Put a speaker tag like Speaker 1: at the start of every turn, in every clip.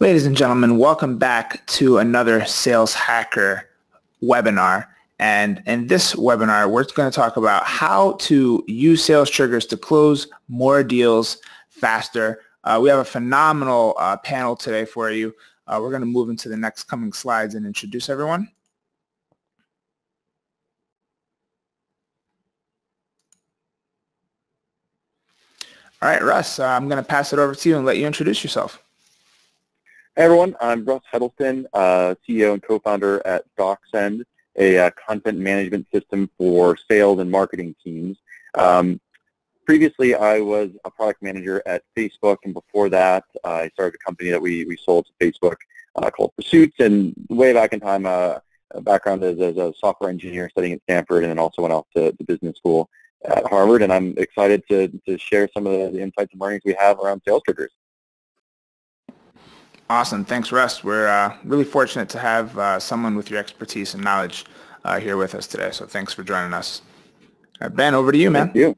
Speaker 1: Ladies and gentlemen, welcome back to another Sales Hacker webinar. And in this webinar, we're going to talk about how to use sales triggers to close more deals faster. We have a phenomenal panel today for you. We're going to move into the next coming slides and introduce everyone. All right, Russ, I'm going to pass it over to you and let you introduce yourself.
Speaker 2: Hey everyone, I'm Russ Heddleston, CEO and co-founder at DocSend, a content management system for sales and marketing teams. Previously, I was a product manager at Facebook, and before that, I started a company that we sold to Facebook called Pursuits, and way back in time, a background as a software engineer studying at Stanford, and then also went off to business school at Harvard, and I'm excited to share some of the insights and learnings we have around sales triggers.
Speaker 1: Awesome. Thanks, Russ. We're really fortunate to have someone with your expertise and knowledge here with us today. So thanks for joining us. Ben, over to you, man.
Speaker 2: Thank you.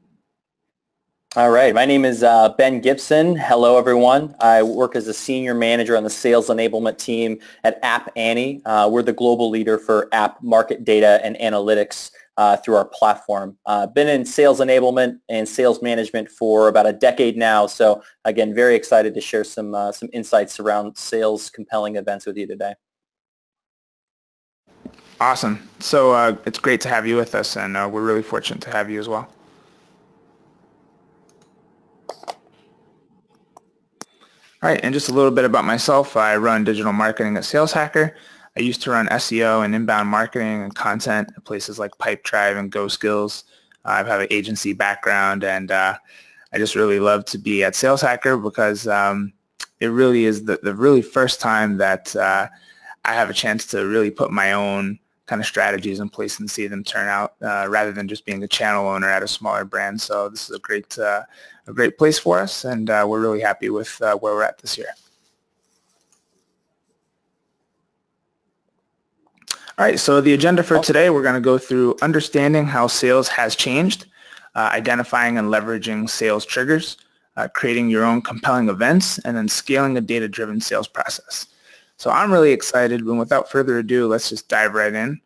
Speaker 3: All right. My name is Ben Gibson. Hello, everyone. I work as a senior manager on the sales enablement team at App Annie. We're the global leader for app market data and analytics through our platform. Been in sales enablement and sales management for about a decade now. So again, very excited to share some insights around sales compelling events with you today.
Speaker 1: Awesome. So it's great to have you with us, and we're really fortunate to have you as well. All right, and just a little bit about myself. I run digital marketing at Sales Hacker. I used to run SEO and inbound marketing and content at places like Pipedrive and GoSkills. I have an agency background, and I just really love to be at Sales Hacker because it really is the really first time that I have a chance to really put my own kind of strategies in place and see them turn out rather than just being a channel owner at a smaller brand. So this is a great place for us, and we're really happy with where we're at this year. All right, so the agenda for today, we're going to go through understanding how sales has changed, identifying and leveraging sales triggers, creating your own compelling events, and then scaling a data-driven sales process. So I'm really excited, and without further ado, let's just dive right in.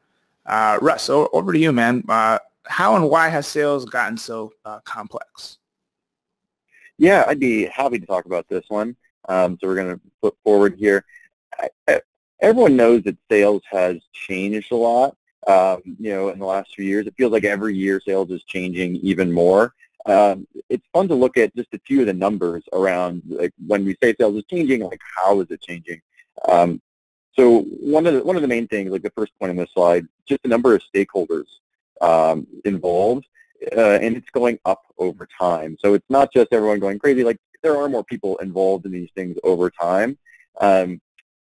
Speaker 1: Russ, over to you, man. How and why has sales gotten so complex?
Speaker 2: Yeah, I'd be happy to talk about this one. So we're going to flip forward here. Everyone knows that sales has changed a lot. In the last few years, it feels like every year sales is changing even more. It's fun to look at just a few of the numbers around, like when we say sales is changing, like how is it changing? So one of the main things, like the first point on this slide, just the number of stakeholders involved, and it's going up over time. So it's not just everyone going crazy. Like there are more people involved in these things over time.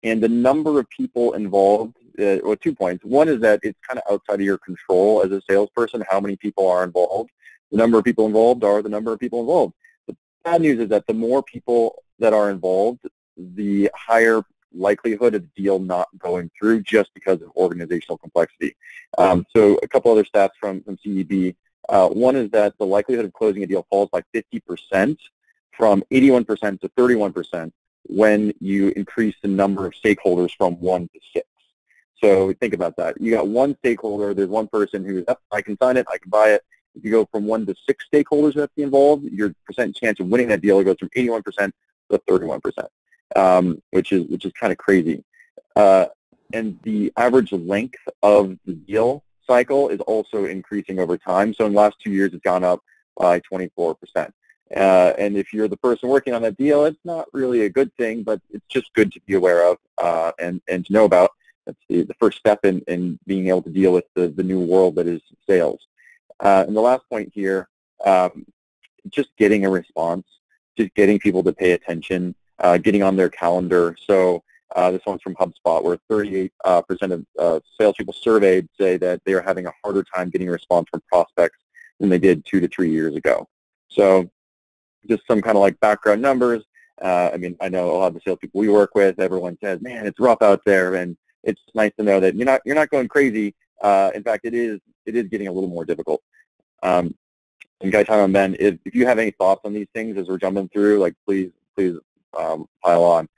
Speaker 2: And the number of people involved, well, 2 points. One is that it's kind of outside of your control as a salesperson, how many people are involved. The number of people involved are the number of people involved. The bad news is that the more people that are involved, the higher likelihood of the deal not going through just because of organizational complexity. So a couple other stats from CEB. One is that the likelihood of closing a deal falls by 50% from 81% to 31%. When you increase the number of stakeholders from 1 to 6. So think about that. You got one stakeholder, there's one person who's, I can sign it, I can buy it. If you go from 1 to 6 stakeholders who have to be involved, your percent chance of winning that deal goes from 81% to 31%, which is kind of crazy. And the average length of the deal cycle is also increasing over time. So in the last 2 years, it's gone up by 24%. And if you're the person working on that deal, it's not really a good thing, but it's just good to be aware of and to know about. That's the first step in being able to deal with the new world that is sales. And the last point here, just getting a response, just getting people to pay attention, getting on their calendar. So this one's from HubSpot, where 38% of salespeople surveyed say that they are having a harder time getting a response from prospects than they did 2 to 3 years ago. So just some kind of like background numbers. I mean, I know a lot of the salespeople we work with, everyone says, man, it's rough out there, and it's nice to know that you're not going crazy. In fact, it is getting a little more difficult. And Guy, Tom, and Ben, if you have any thoughts on these things as we're jumping through, like please pile on.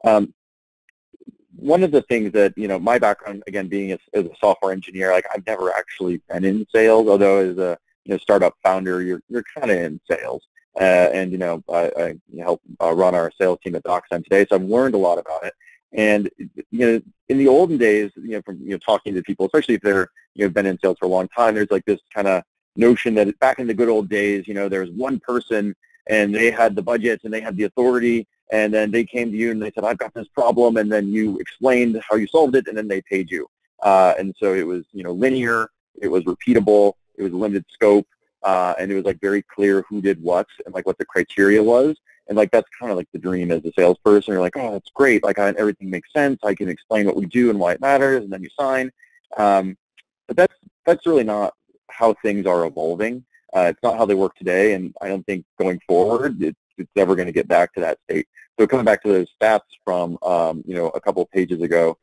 Speaker 2: One of the things that, my background, again, being as a software engineer, like I've never actually been in sales, although as a startup founder, you're kind of in sales. And I help run our sales team at DocSign today, so I've learned a lot about it. And in the olden days, from talking to people, especially if they're been in sales for a long time, there's like this kind of notion that back in the good old days, there was one person and they had the budgets and they had the authority, and then they came to you and they said, I've got this problem, and then you explained how you solved it, and then they paid you. And so it was linear, it was repeatable, it was limited scope, and it was like very clear who did what and like what the criteria was. And like that's kind of like the dream as a salesperson. You're like, oh, that's great. Like everything makes sense. I can explain what we do and why it matters, and then you sign. But that's really not how things are evolving. It's not how they work today, and I don't think going forward it's ever going to get back to that state. So coming back to those stats from a couple of pages ago,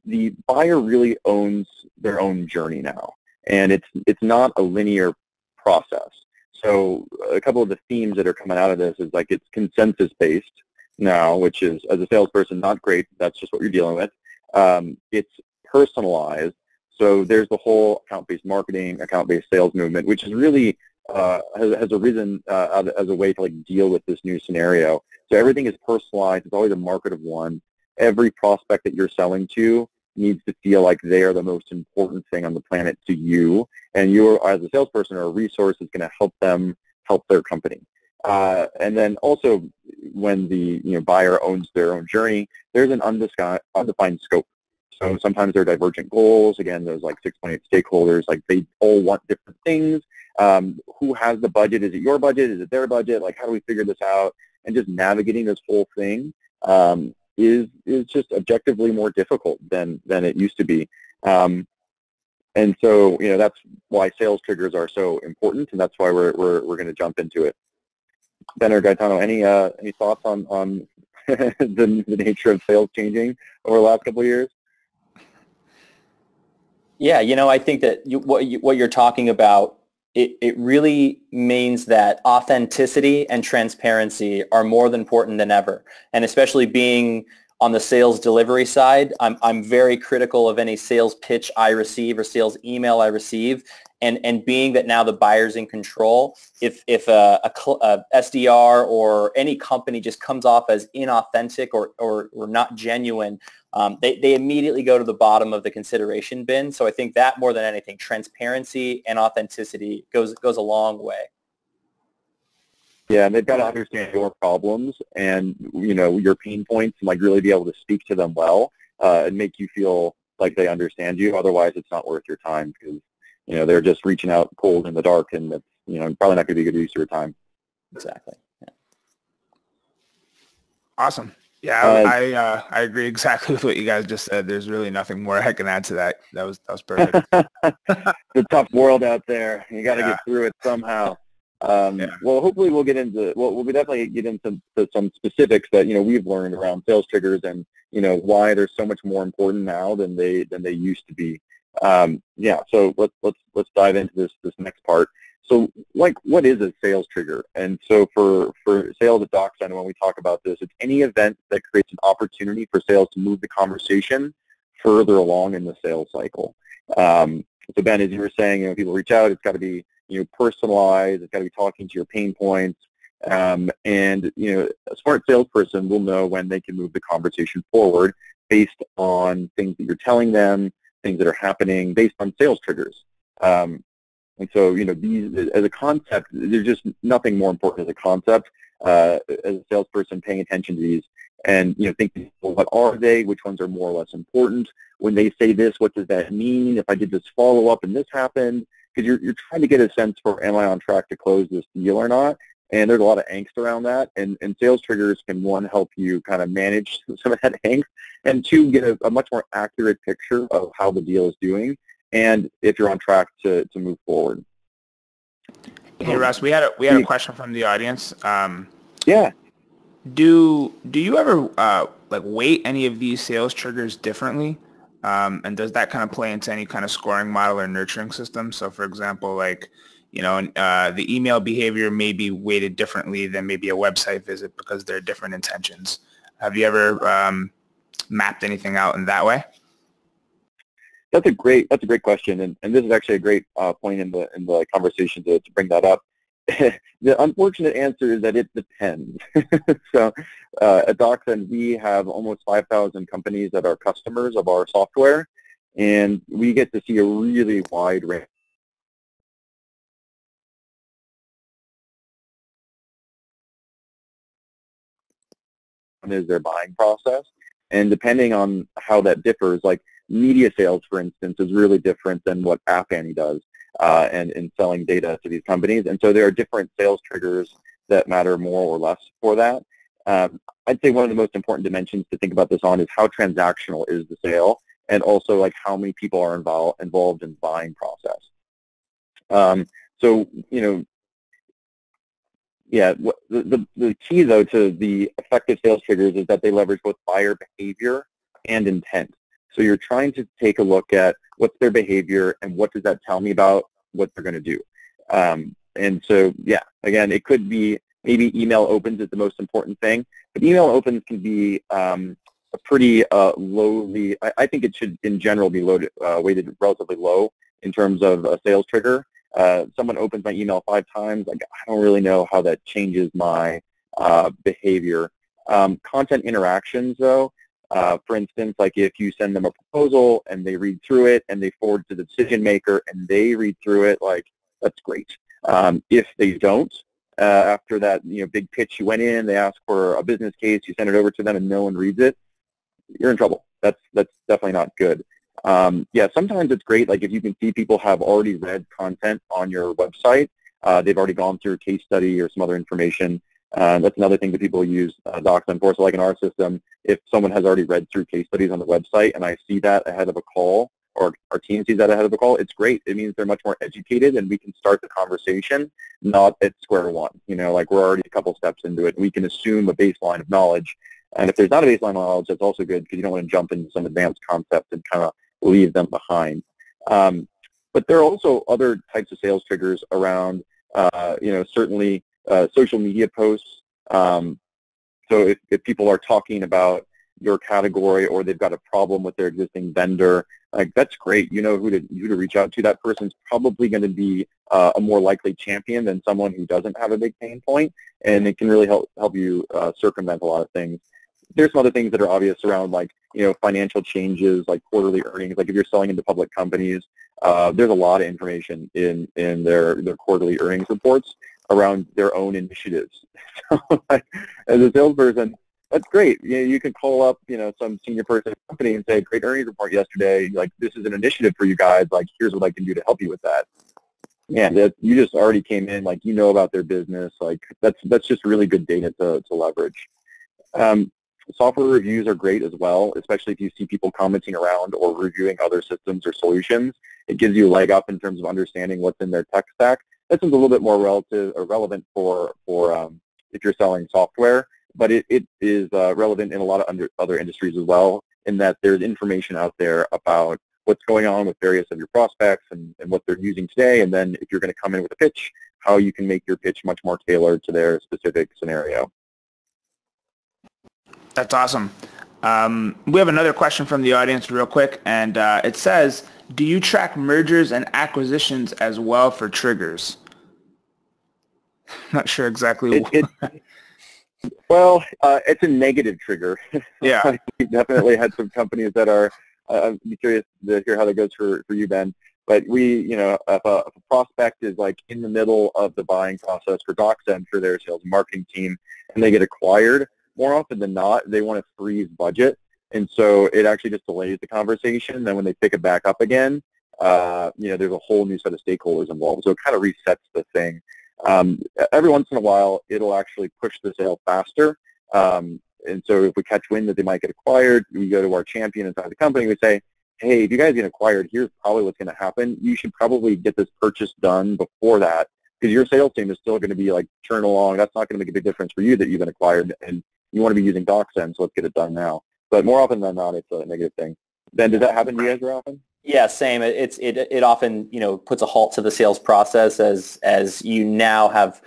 Speaker 2: the buyer really owns their own journey now, and it's not a linear process. So a couple of the themes that are coming out of this is like it's consensus-based now, which is, as a salesperson, not great. That's just what you're dealing with. It's personalized. So there's the whole account-based marketing, account-based sales movement, which is really has arisen as a way to like deal with this new scenario. So everything is personalized. It's always a market of one. Every prospect that you're selling to needs to feel like they are the most important thing on the planet to you, and you, as a salesperson, or a resource is going to help them help their company. And then also, when the buyer owns their own journey, there's an undefined scope. So sometimes there are divergent goals. Again, there's like 6.8 stakeholders. Like they all want different things. Who has the budget? Is it your budget? Is it their budget? Like, how do we figure this out? And just navigating this whole thing is just objectively more difficult than it used to be. And so that's why sales triggers are so important, and that's why we're going to jump into it. Ben or Gaetano, any thoughts on the nature of sales changing over the last couple of years?
Speaker 3: Yeah, I think that what you're talking about, it really means that authenticity and transparency are more than important than ever. And especially being on the sales delivery side, I'm very critical of any sales pitch I receive or sales email I receive. And being that now the buyer's in control, if a SDR or any company just comes off as inauthentic or not genuine, they immediately go to the bottom of the consideration bin. So I think that more than anything, transparency and authenticity goes a long way.
Speaker 2: Yeah, and they've got to understand your problems and your pain points, and like really be able to speak to them well and make you feel like they understand you. Otherwise, it's not worth your time, because they're just reaching out cold in the dark, and it's probably not going to be a good use of your time.
Speaker 3: Exactly. Yeah.
Speaker 1: Awesome. Yeah, I agree exactly with what you guys just said. There's really nothing more I can add to that. That was perfect.
Speaker 2: It's a tough world out there. You got to get through it somehow. Well, hopefully we'll definitely get into some specifics that we've learned around sales triggers, and why they're so much more important now than they used to be. So let's dive into this next part. So, like, what is a sales trigger? And so for sales at DocSign, when we talk about this, it's any event that creates an opportunity for sales to move the conversation further along in the sales cycle. So Ben, as you were saying, people reach out, it's got to be personalized, it's got to be talking to your pain points, and a smart salesperson will know when they can move the conversation forward based on things that you're telling them, things that are happening, based on sales triggers. And so, these, as a concept, there's just nothing more important as a concept, as a salesperson paying attention to these and, thinking, well, what are they? Which ones are more or less important? When they say this, what does that mean? If I did this follow-up and this happened? Because you're trying to get a sense for, am I on track to close this deal or not? And there's a lot of angst around that. And sales triggers can, one, help you kind of manage some of that angst, and two, get a much more accurate picture of how the deal is doing, and if you're on track to move forward.
Speaker 1: Hey Russ, we had a question from the audience.
Speaker 2: Yeah.
Speaker 1: Do you ever weight any of these sales triggers differently? And does that kind of play into any kind of scoring model or nurturing system? So for example, the email behavior may be weighted differently than maybe a website visit because they're different intentions. Have you ever mapped anything out in that way?
Speaker 2: That's a great question, and this is actually a great point in the conversation to bring that up. The unfortunate answer is that it depends. So at DocSend, we have almost 5,000 companies that are customers of our software, and we get to see a really wide range. Is their buying process, and depending on how that differs, like media sales, for instance, is really different than what App Annie does, and in selling data to these companies. And so there are different sales triggers that matter more or less for that. I'd say one of the most important dimensions to think about this on is how transactional is the sale, and also like how many people are involved in the buying process. So yeah, the key, though, to the effective sales triggers is that they leverage both buyer behavior and intent. So you're trying to take a look at what's their behavior and what does that tell me about what they're going to do. And so, yeah, again, it could be maybe email opens is the most important thing, but email opens can be a pretty lowly, I think it should, in general, be weighted relatively low in terms of a sales trigger. Someone opens my email 5 times, like, I don't really know how that changes my behavior. Content interactions, though, for instance, like if you send them a proposal and they read through it and they forward to the decision maker and they read through it, like, that's great. If they don't, after that big pitch you went in, they ask for a business case, you send it over to them and no one reads it, you're in trouble. That's definitely not good. Yeah, sometimes it's great, like if you can see people have already read content on your website, they've already gone through a case study or some other information. That's another thing that people use DocSend for. So like in our system, if someone has already read through case studies on the website and I see that ahead of a call, or our team sees that ahead of a call, it's great. It means they're much more educated and we can start the conversation not at square one. Like we're already a couple steps into it and we can assume a baseline of knowledge. And if there's not a baseline of knowledge, that's also good because you don't want to jump into some advanced concepts and kind of leave them behind. But there are also other types of sales triggers around, certainly social media posts. So if people are talking about your category or they've got a problem with their existing vendor, like that's great. You know who to reach out to. That person's probably going to be a more likely champion than someone who doesn't have a big pain point, and it can really help you circumvent a lot of things. There's some other things that are obvious around, like, financial changes, like quarterly earnings. Like if you're selling into public companies, there's a lot of information in their quarterly earnings reports around their own initiatives. So, like, as a salesperson, that's great. You can call up, some senior person at the company and say, great earnings report yesterday. Like, this is an initiative for you guys. Like, here's what I can do to help you with that. Yeah, you just already came in, like, about their business. Like, that's just really good data to leverage. Software reviews are great as well, especially if you see people commenting around or reviewing other systems or solutions. It gives you a leg up in terms of understanding what's in their tech stack. This is a little bit more relevant for if you're selling software, but it is relevant in a lot of other industries as well, in that there's information out there about what's going on with various of your prospects and what they're using today, and then if you're going to come in with a pitch, how you can make your pitch much more tailored to their specific scenario.
Speaker 1: That's awesome. We have another question from the audience real quick, and it says, do you track mergers and acquisitions as well for triggers? Not sure exactly.
Speaker 2: Well, it's a negative trigger.
Speaker 1: Yeah.
Speaker 2: We definitely had some companies that are, I'd be curious to hear how that goes for you, Ben. But if a prospect is like in the middle of the buying process for DocSend for their sales and marketing team and they get acquired, more often than not, they want to freeze budget. And so it actually just delays the conversation. Then when they pick it back up again, there's a whole new set of stakeholders involved. So it kind of resets the thing. Every once in a while, it'll actually push the sale faster. And so if we catch wind that they might get acquired, we go to our champion inside the company. We say, hey, if you guys get acquired, here's probably what's going to happen. You should probably get this purchase done before that, because your sales team is still going to be like churn along. That's not going to make a big difference for you that you've been acquired, and you want to be using DocSend, so let's get it done now. But more often than not, it's a negative thing. Ben, does that happen to you guys very often?
Speaker 3: Yeah, same. It often, puts a halt to the sales process as you now have,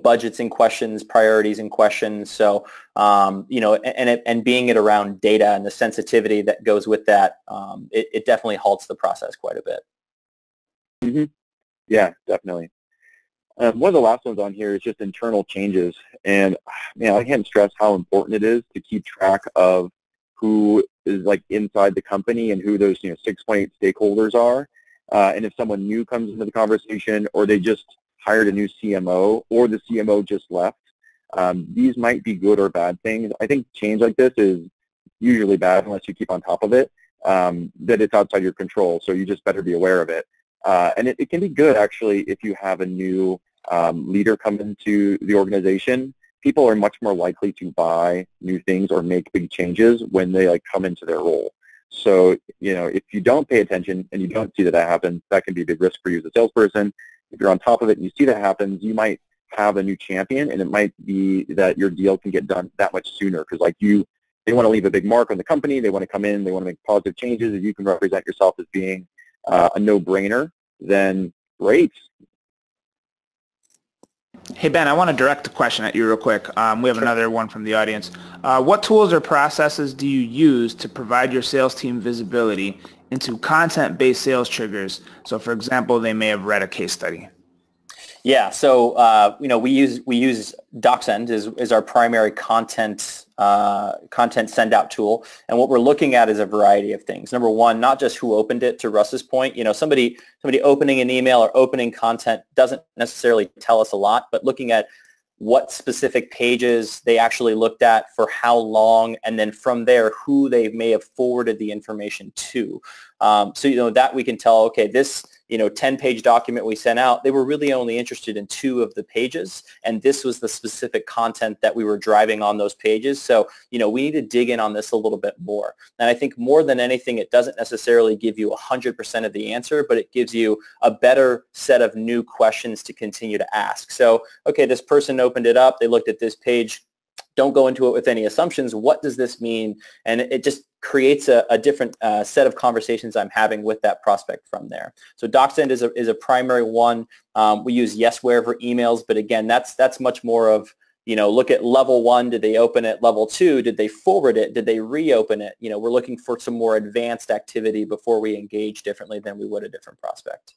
Speaker 3: budgets in questions, priorities in questions. So, and being it around data and the sensitivity that goes with that, it definitely halts the process quite a bit.
Speaker 2: Mm-hmm. Yeah, definitely. One of the last ones on here is just internal changes. And I can't stress how important it is to keep track of who is like inside the company and who those 6.8 stakeholders are. And if someone new comes into the conversation, or they just hired a new CMO, or the CMO just left, these might be good or bad things. I think change like this is usually bad unless you keep on top of it, that it's outside your control. So you just better be aware of it. And it can be good, actually, if you have a new leader come into the organization. People are much more likely to buy new things or make big changes when they come into their role. So, if you don't pay attention and you don't see that happens, that can be a big risk for you as a salesperson. If you're on top of it and you see that happens, you might have a new champion, and it might be that your deal can get done that much sooner because they want to leave a big mark on the company. They want to come in. They want to make positive changes. If you can represent yourself as being a no-brainer, then great.
Speaker 1: Hey, Ben, I want to direct a question at you real quick. We have another one from the audience. What tools or processes do you use to provide your sales team visibility into content-based sales triggers? So, for example, they may have read a case study.
Speaker 3: Yeah, so we use DocSend is our primary content send out tool, and what we're looking at is a variety of things. Number one, not just who opened it. To Russ's point, somebody opening an email or opening content doesn't necessarily tell us a lot, but looking at what specific pages they actually looked at, for how long, and then from there who they may have forwarded the information to. So that we can tell, okay, this 10-page document we sent out, they were really only interested in 2 of the pages, and this was the specific content that we were driving on those pages. So we need to dig in on this a little bit more. And I think more than anything, it doesn't necessarily give you 100% of the answer, but it gives you a better set of new questions to continue to ask. So, okay, this person opened it up, they looked at this page. Don't go into it with any assumptions. What does this mean? And it just creates a different set of conversations I'm having with that prospect from there. So DocSend is a primary one. We use Yesware for emails, but again, that's much more of, look at level 1, did they open it? Level 2, did they forward it? Did they reopen it? We're looking for some more advanced activity before we engage differently than we would a different prospect.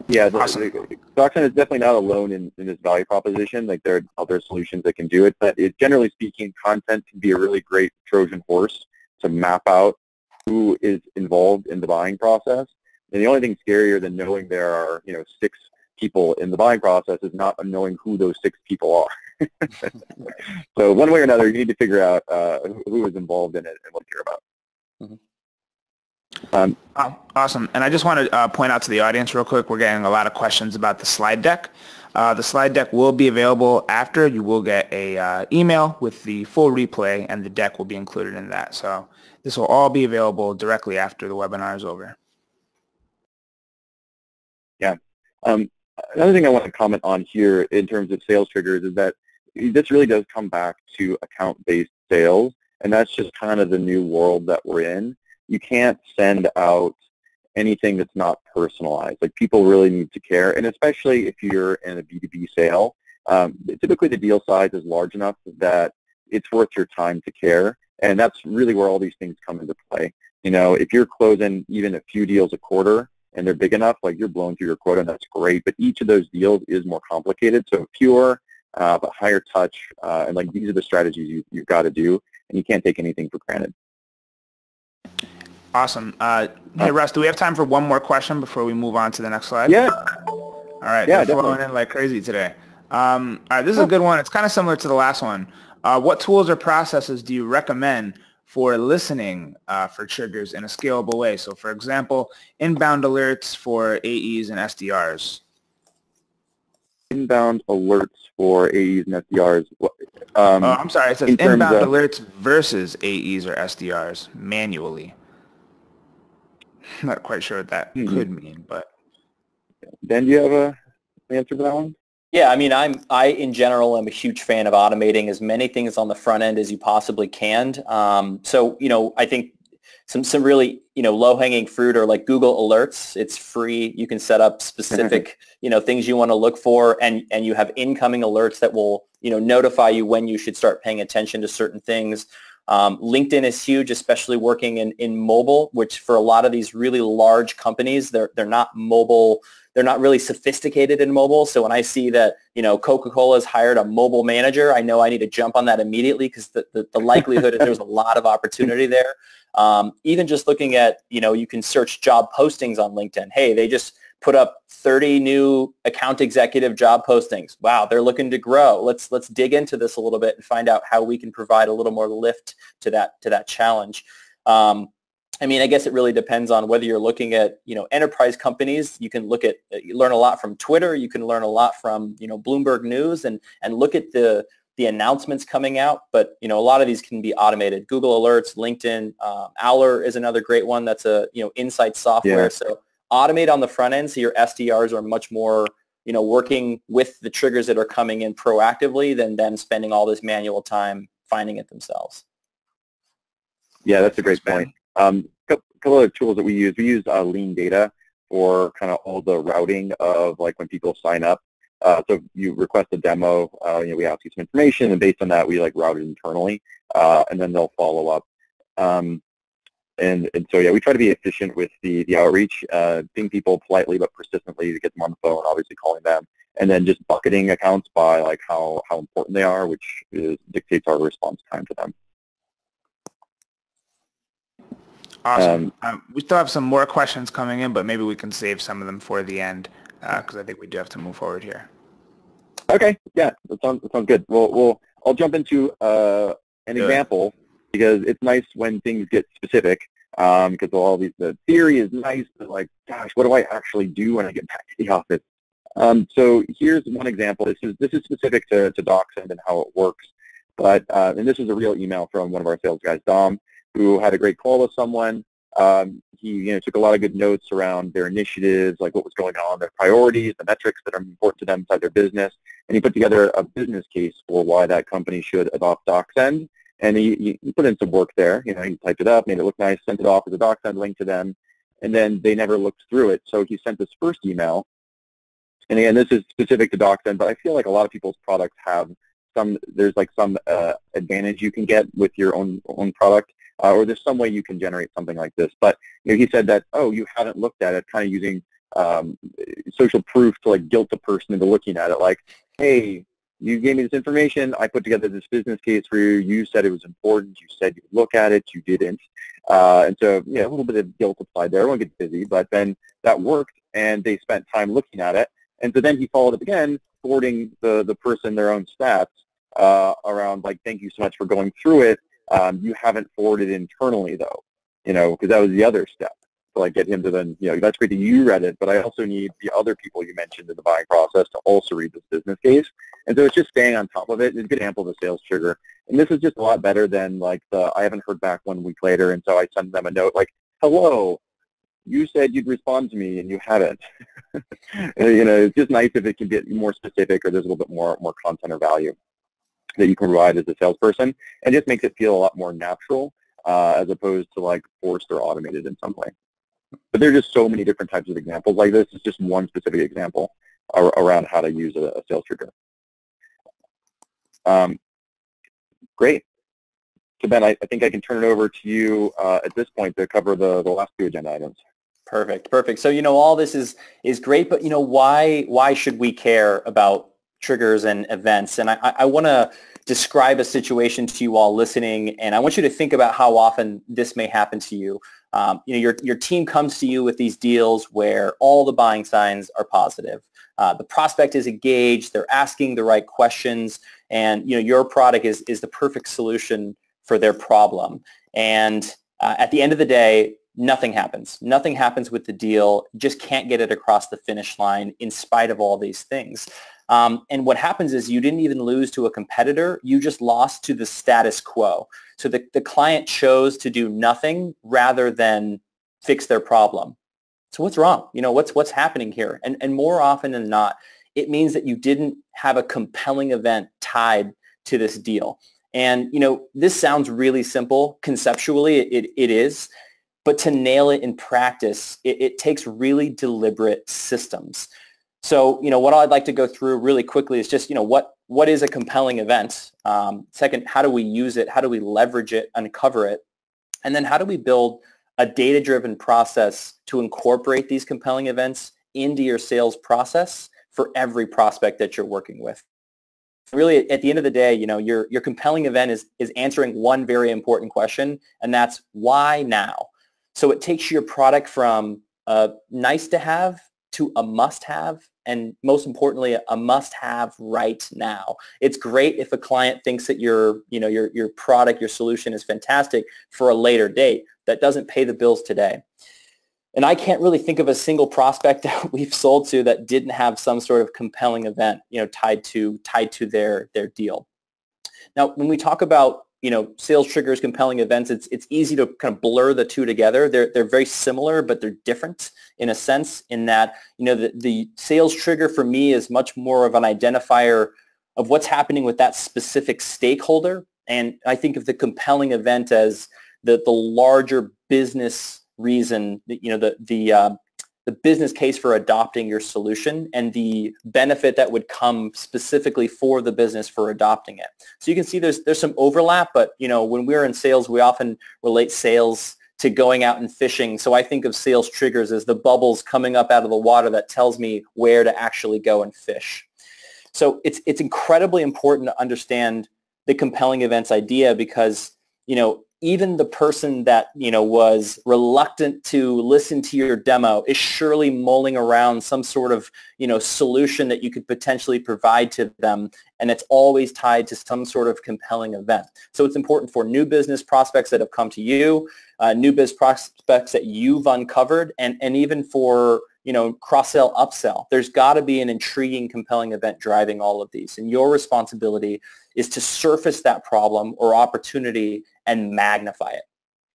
Speaker 2: Yeah,
Speaker 1: Awesome.
Speaker 2: DocSend is definitely not alone in this value proposition. There are other solutions that can do it, but generally speaking, content can be a really great Trojan horse to map out who is involved in the buying process. And the only thing scarier than knowing there are 6 people in the buying process is not knowing who those 6 people are. So one way or another, you need to figure out who is involved in it and what to care about.
Speaker 3: Mm-hmm.
Speaker 1: Awesome. And I just want to point out to the audience real quick, we're getting a lot of questions about the slide deck. The slide deck will be available after. You will get a email with the full replay, and the deck will be included in that. So this will all be available directly after the webinar is over.
Speaker 2: Yeah. Another thing I want to comment on here in terms of sales triggers is that this really does come back to account-based sales, and that's just kind of the new world that we're in. You can't send out anything that's not personalized. People really need to care, and especially if you're in a B2B sale, typically the deal size is large enough that it's worth your time to care, and that's really where all these things come into play. If you're closing even a few deals a quarter and they're big enough, you're blowing through your quota, and that's great, but each of those deals is more complicated, so fewer but higher touch, and these are the strategies you've got to do, and you can't take anything for granted.
Speaker 1: Awesome. Hey, Russ, do we have time for one more question before we move on to the next slide?
Speaker 2: Yeah.
Speaker 1: All right.
Speaker 2: Yeah,
Speaker 1: they're flowing in like crazy today. All right, this is a good one. It's kind of similar to the last one. What tools or processes do you recommend for listening for triggers in a scalable way? So, for example, inbound alerts for AEs and SDRs.
Speaker 2: Inbound alerts for AEs and SDRs.
Speaker 1: I'm sorry. It says inbound alerts versus AEs or SDRs manually. I'm not quite sure what that could mean, but.
Speaker 2: Ben, do you have an answer for that one?
Speaker 3: Yeah, I mean, I in general am a huge fan of automating as many things on the front end as you possibly can. So, I think some really, low-hanging fruit are like Google Alerts. It's free. You can set up specific, things you want to look for, and you have incoming alerts that will, notify you when you should start paying attention to certain things. LinkedIn is huge, especially working in mobile, which for a lot of these really large companies, they're not mobile. They're not really sophisticated in mobile. So when I see that, Coca-Cola has hired a mobile manager, I know I need to jump on that immediately because the likelihood is there's a lot of opportunity there. Even just looking at, you can search job postings on LinkedIn. Hey, they just put up 30 new account executive job postings. Wow, they're looking to grow. Let's dig into this a little bit and find out how we can provide a little more lift to that challenge. I mean, I guess it really depends on whether you're looking at, enterprise companies. You can learn a lot from Twitter. You can learn a lot from, Bloomberg News and look at the announcements coming out. But, a lot of these can be automated. Google Alerts, LinkedIn, Owler is another great one. That's a, insight software.
Speaker 2: Yeah.
Speaker 3: So automate on the front end so your SDRs are much more, working with the triggers that are coming in proactively than them spending all this manual time finding it themselves.
Speaker 2: Yeah, that's a great point. Couple of tools that we use Lean Data for kind of all the routing of like when people sign up. So you request a demo, we ask you some information, and based on that, we like route it internally, and then they'll follow up. And so yeah, we try to be efficient with the outreach, ping people politely but persistently to get them on the phone, obviously calling them, and then just bucketing accounts by like how important they are, which dictates our response time to them.
Speaker 1: Awesome. We still have some more questions coming in, but maybe we can save some of them for the end because I think we do have to move forward here.
Speaker 2: Okay. Yeah, that sounds good. I'll jump into an example because it's nice when things get specific. Because all these the theory is nice, but like, gosh, what do I actually do when I get back to the office? So here's one example. This is specific to DocSend and how it works. But and this is a real email from one of our sales guys, Dom, who had a great call with someone. He took a lot of good notes around their initiatives, like what was going on, their priorities, the metrics that are important to them inside their business, and he put together a business case for why that company should adopt DocSend. And he put in some work there. He typed it up, made it look nice, sent it off as a DocSend link to them, and then they never looked through it. So he sent this first email. And again, this is specific to DocSend, but I feel like a lot of people's products have there's some advantage you can get with your own product. Or there's some way you can generate something like this. But he said that, oh, you haven't looked at it, kind of using social proof to like guilt the person into looking at it. Like, hey, you gave me this information. I put together this business case for you. You said it was important. You said you'd look at it. You didn't. And so, a little bit of guilt applied there. Everyone gets busy. But then that worked, and they spent time looking at it. And so then he followed up again, forwarding the person their own stats around, like, thank you so much for going through it. You haven't forwarded internally though, because that was the other step to like get him to then, that's great that you read it, but I also need the other people you mentioned in the buying process to also read this business case. And so it's just staying on top of it. It's a good example of a sales trigger. And this is just a lot better than like I haven't heard back 1 week later, and so I send them a note like, hello, you said you'd respond to me and you haven't. It's just nice if it can get more specific or there's a little bit more content or value that you can provide as a salesperson, and just makes it feel a lot more natural as opposed to like forced or automated in some way. But there are just so many different types of examples like this. It's just one specific example around how to use a sales trigger. Great. So Ben, I think I can turn it over to you at this point to cover the last 2 agenda items.
Speaker 3: Perfect. So all this is great, but why should we care about triggers and events? And I want to describe a situation to you all listening, and I want you to think about how often this may happen to you. Your team comes to you with these deals where all the buying signs are positive. The prospect is engaged, they're asking the right questions, and your product is the perfect solution for their problem. And at the end of the day, nothing happens. Nothing happens with the deal. Just can't get it across the finish line in spite of all these things. And what happens is you didn't even lose to a competitor. You just lost to the status quo. So the client chose to do nothing rather than fix their problem. So what's wrong? What's happening here? And more often than not, it means that you didn't have a compelling event tied to this deal. And, this sounds really simple. Conceptually, it is. But to nail it in practice, it takes really deliberate systems. So, what I'd like to go through really quickly is just, what is a compelling event? Second, how do we use it? How do we leverage it, uncover it? And then how do we build a data-driven process to incorporate these compelling events into your sales process for every prospect that you're working with? Really, at the end of the day, your compelling event is answering one very important question, and that's why now? So it takes your product from a nice to have to a must have, and most importantly, a must have right now. It's great if a client thinks that your product, your solution is fantastic for a later date. That doesn't pay the bills today. And I can't really think of a single prospect that we've sold to that didn't have some sort of compelling event, tied to their deal. Now, when we talk about sales triggers, compelling events, it's easy to kind of blur the two together. They're very similar, but they're different in a sense in that, the sales trigger for me is much more of an identifier of what's happening with that specific stakeholder. And I think of the compelling event as the larger business reason, the business case for adopting your solution and the benefit that would come specifically for the business for adopting it. So you can see there's some overlap, but when we're in sales, we often relate sales to going out and fishing. So I think of sales triggers as the bubbles coming up out of the water that tells me where to actually go and fish. So it's incredibly important to understand the compelling events idea because, even the person that, was reluctant to listen to your demo is surely mulling around some sort of, solution that you could potentially provide to them. And it's always tied to some sort of compelling event. So it's important for new business prospects that have come to you, new business prospects that you've uncovered, and even for, cross-sell, upsell. There's got to be an intriguing, compelling event driving all of these. And your responsibility is to surface that problem or opportunity and magnify it.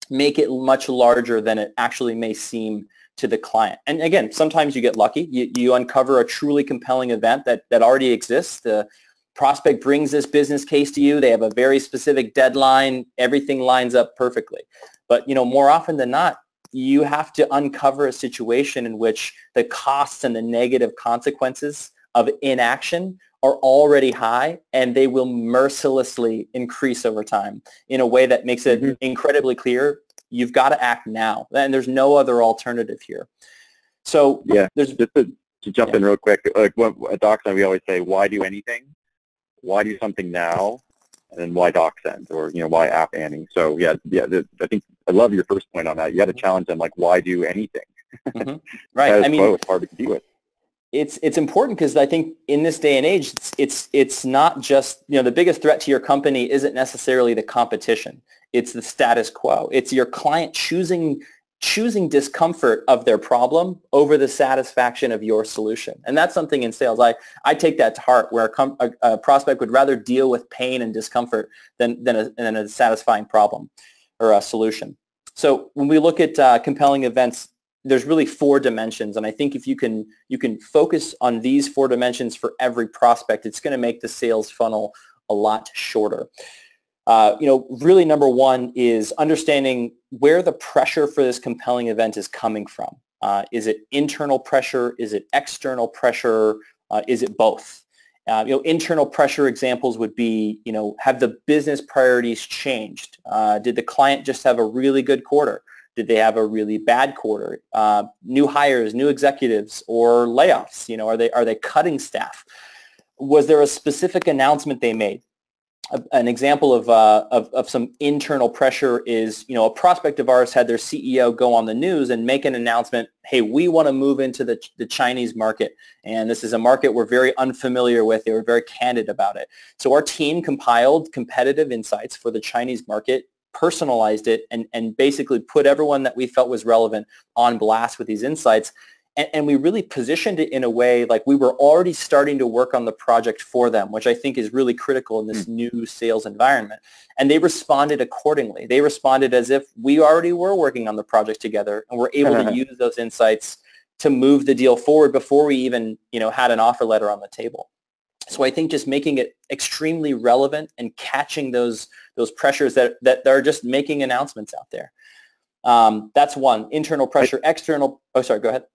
Speaker 3: Make it much larger than it actually may seem to the client. And again, sometimes you get lucky. You uncover a truly compelling event that already exists. The prospect brings this business case to you. They have a very specific deadline. Everything lines up perfectly. But more often than not, you have to uncover a situation in which the costs and the negative consequences of inaction are already high, and they will mercilessly increase over time in a way that makes it incredibly clear you've got to act now, and there's no other alternative here. So
Speaker 2: there's just to jump in real quick. Like at DocSend, we always say, "Why do anything? Why do something now?" And then why DocSend, or why App Annie? So I think I love your first point on that. You got to challenge them, like, why do anything?
Speaker 3: Right.
Speaker 2: I mean, it's hard to compete with.
Speaker 3: It's important because I think in this day and age, it's not just, the biggest threat to your company isn't necessarily the competition. It's the status quo. It's your client choosing discomfort of their problem over the satisfaction of your solution. And that's something in sales. I take that to heart, where a prospect would rather deal with pain and discomfort than a satisfying problem or a solution. So when we look at compelling events, there's really 4 dimensions, and I think if you can focus on these 4 dimensions for every prospect, it's going to make the sales funnel a lot shorter. Really number 1 is understanding where the pressure for this compelling event is coming from. Is it internal pressure? Is it external pressure? Is it both? Internal pressure examples would be, have the business priorities changed? Did the client just have a really good quarter? Did they have a really bad quarter? New hires, new executives, or layoffs? Are they cutting staff? Was there a specific announcement they made? An example of some internal pressure is, a prospect of ours had their CEO go on the news and make an announcement, hey, we want to move into the Chinese market, and this is a market we're very unfamiliar with. They were very candid about it. So our team compiled competitive insights for the Chinese market, personalized it, and basically put everyone that we felt was relevant on blast with these insights. And we really positioned it in a way like we were already starting to work on the project for them, which I think is really critical in this new sales environment. And they responded accordingly. They responded as if we already were working on the project together and were able to use those insights to move the deal forward before we even, had an offer letter on the table. So I think just making it extremely relevant and catching those pressures that are just making announcements out there. That's one. Internal pressure, external. Oh, sorry. Go ahead.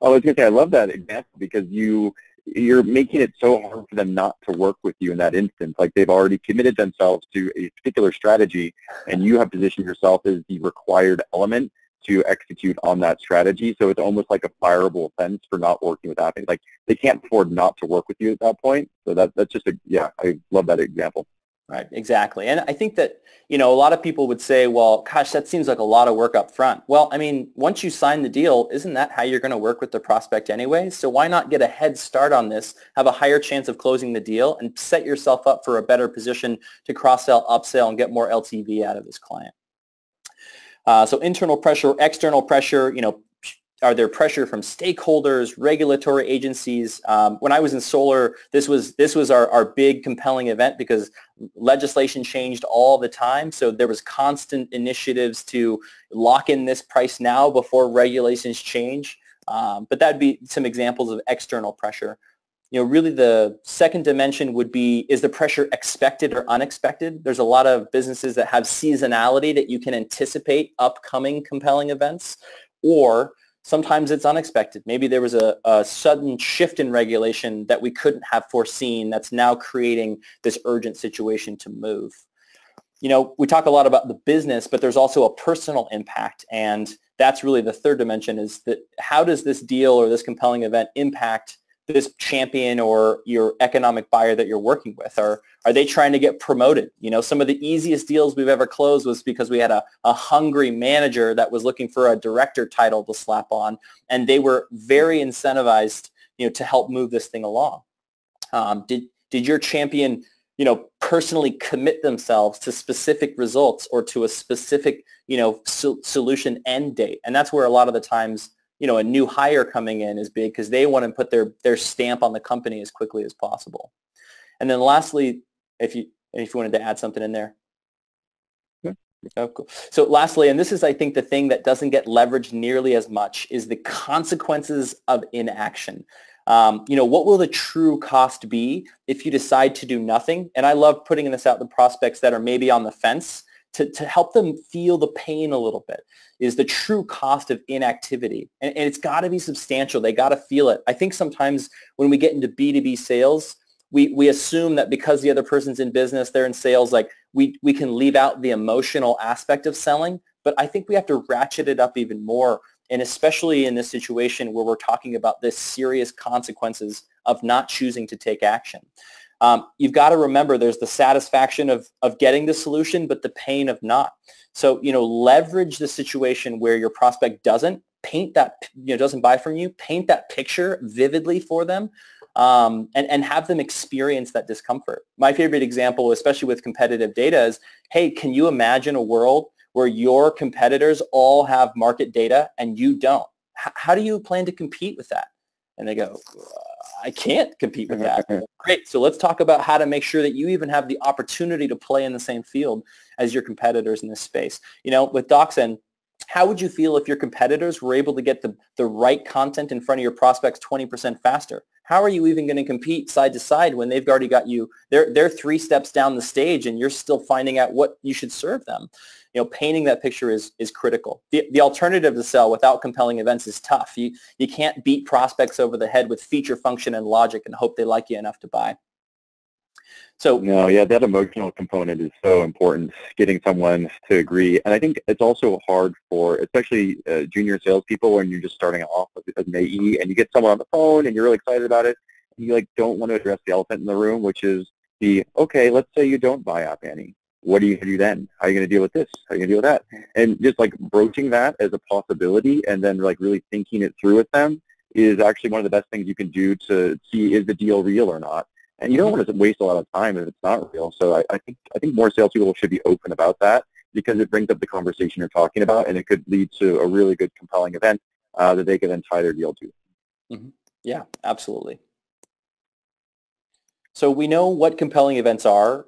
Speaker 2: I was going to say, I love that example because you're making it so hard for them not to work with you in that instance. Like they've already committed themselves to a particular strategy, and you have positioned yourself as the required element to execute on that strategy. So it's almost like a fireable offense for not working with that. Like they can't afford not to work with you at that point. So that's just I love that example.
Speaker 3: Right, exactly. And I think that, a lot of people would say, well, gosh, that seems like a lot of work up front. Well, I mean, once you sign the deal, isn't that how you're going to work with the prospect anyway? So why not get a head start on this, have a higher chance of closing the deal, and set yourself up for a better position to cross-sell, upsell, and get more LTV out of this client? So internal pressure, external pressure, are there pressure from stakeholders, regulatory agencies? When I was in solar, this was our big compelling event because legislation changed all the time. So there was constant initiatives to lock in this price now before regulations change. But that'd be some examples of external pressure. Really the second dimension would be, is the pressure expected or unexpected? There's a lot of businesses that have seasonality that you can anticipate upcoming compelling events, or sometimes it's unexpected. Maybe there was a sudden shift in regulation that we couldn't have foreseen that's now creating this urgent situation to move. We talk a lot about the business, but there's also a personal impact, and that's really the third dimension, is that how does this deal or this compelling event impact this champion or your economic buyer that you're working with? Are they trying to get promoted? Some of the easiest deals we've ever closed was because we had a hungry manager that was looking for a director title to slap on, and they were very incentivized, to help move this thing along. Did your champion, personally commit themselves to specific results or to a specific, solution end date? And that's where a lot of the times, a new hire coming in is big because they want to put their stamp on the company as quickly as possible. And then lastly, if you wanted to add something in there.
Speaker 2: Yeah.
Speaker 3: Oh, cool. So lastly, and this is, I think, the thing that doesn't get leveraged nearly as much, is the consequences of inaction. What will the true cost be if you decide to do nothing? And I love putting this out to prospects that are maybe on the fence to help them feel the pain a little bit, is the true cost of inactivity. And it's got to be substantial. They got to feel it. I think sometimes when we get into B2B sales, we assume that because the other person's in business, they're in sales, like we can leave out the emotional aspect of selling. But I think we have to ratchet it up even more. And especially in this situation where we're talking about this serious consequences of not choosing to take action. You've got to remember there's the satisfaction of getting the solution, but the pain of not. So, leverage the situation where your prospect doesn't doesn't buy from you, paint that picture vividly for them, and have them experience that discomfort. My favorite example, especially with competitive data, is, hey, can you imagine a world where your competitors all have market data and you don't? How do you plan to compete with that? And they go, I can't compete with that. Great. So let's talk about how to make sure that you even have the opportunity to play in the same field as your competitors in this space. With DocSend, how would you feel if your competitors were able to get the right content in front of your prospects 20% faster? How are you even going to compete side to side when they've already got you? They're 3 steps down the stage and you're still finding out what you should serve them. Painting that picture is critical. The alternative to sell without compelling events is tough. You can't beat prospects over the head with feature, function, and logic and hope they like you enough to buy. So
Speaker 2: no, yeah, that emotional component is so important, getting someone to agree. And I think it's also hard for, especially junior salespeople, when you're just starting off as an AE and you get someone on the phone and you're really excited about it, and you don't want to address the elephant in the room, which is okay, let's say you don't buy App Annie. What are you going to do then? How are you going to deal with this? How are you going to deal with that? And just broaching that as a possibility and then really thinking it through with them is actually one of the best things you can do to see, is the deal real or not? And you don't want to waste a lot of time if it's not real. So I think more salespeople should be open about that, because it brings up the conversation you're talking about, and it could lead to a really good, compelling event that they can then tie their deal to.
Speaker 3: Mm-hmm. Yeah, absolutely. So we know what compelling events are.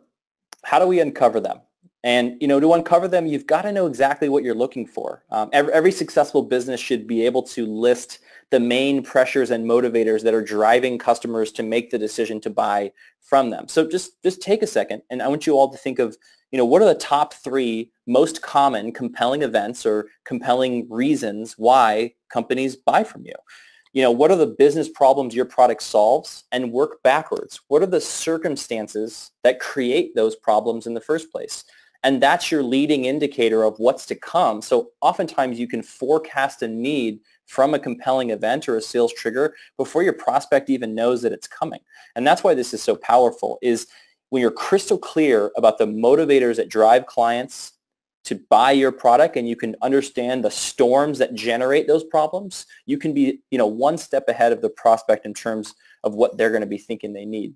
Speaker 3: How do we uncover them? And, to uncover them, you've got to know exactly what you're looking for. Every successful business should be able to list the main pressures and motivators that are driving customers to make the decision to buy from them. So just take a second, and I want you all to think of, what are the top 3 most common compelling events or compelling reasons why companies buy from you? What are the business problems your product solves, and work backwards. What are the circumstances that create those problems in the first place? And that's your leading indicator of what's to come. So oftentimes you can forecast a need from a compelling event or a sales trigger before your prospect even knows that it's coming. And that's why this is so powerful, is when you're crystal clear about the motivators that drive clients to buy your product, and you can understand the storms that generate those problems, you can be, one step ahead of the prospect in terms of what they're going to be thinking they need.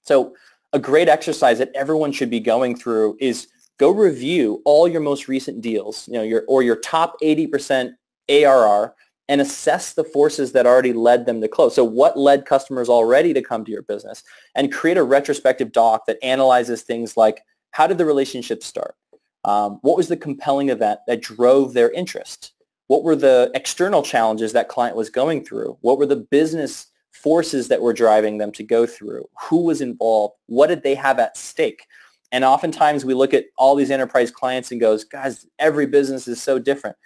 Speaker 3: So a great exercise that everyone should be going through is go review all your most recent deals, your top 80% ARR, and assess the forces that already led them to close. So what led customers already to come to your business, and create a retrospective doc that analyzes things like, how did the relationship start? What was the compelling event that drove their interest? What were the external challenges that client was going through? What were the business forces that were driving them to go through? Who was involved? What did they have at stake? And oftentimes we look at all these enterprise clients and goes, guys, every business is so different.